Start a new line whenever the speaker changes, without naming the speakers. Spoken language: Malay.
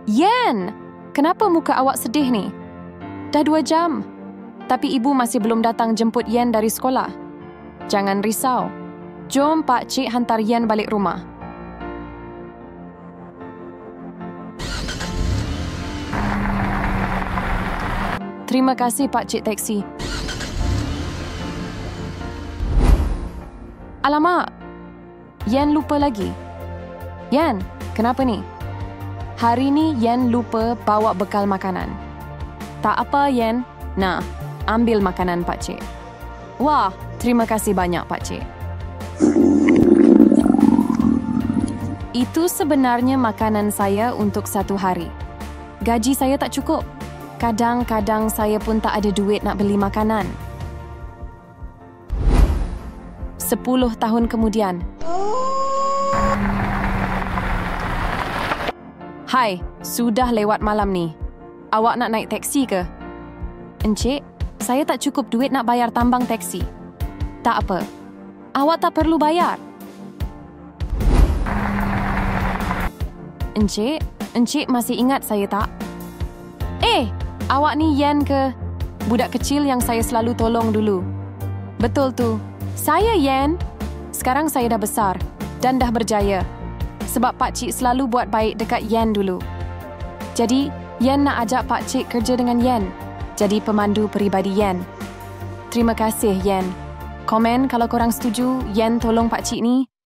Yen, kenapa muka awak sedih ni? Dah 2 jam. Tapi ibu masih belum datang jemput Yen dari sekolah. Jangan risau. Jom Pak Cik hantar Yen balik rumah. Terima kasih Pak Cik Taksi. Alamak, Yen lupa lagi. Yen, kenapa ni? Hari ni Yen lupa bawa bekal makanan. Tak apa Yen. Nah, ambil makanan Pak Cik. Wah, terima kasih banyak Pak Cik. Itu sebenarnya makanan saya untuk 1 hari. Gaji saya tak cukup. Kadang-kadang saya pun tak ada duit nak beli makanan. 10 tahun kemudian. Hai, sudah lewat malam ni. Awak nak naik teksi ke? Encik, saya tak cukup duit nak bayar tambang teksi. Tak apa. Awak tak perlu bayar. Encik masih ingat saya tak? Awak ni Yen ke? Budak kecil yang saya selalu tolong dulu. Betul tu. Saya Yen. Sekarang saya dah besar dan dah berjaya. Sebab Pak Cik selalu buat baik dekat Yen dulu. Jadi, Yen nak ajak Pak Cik kerja dengan Yen. Jadi pemandu peribadi Yen. Terima kasih Yen. Komen kalau korang setuju Yen tolong Pak Cik ni.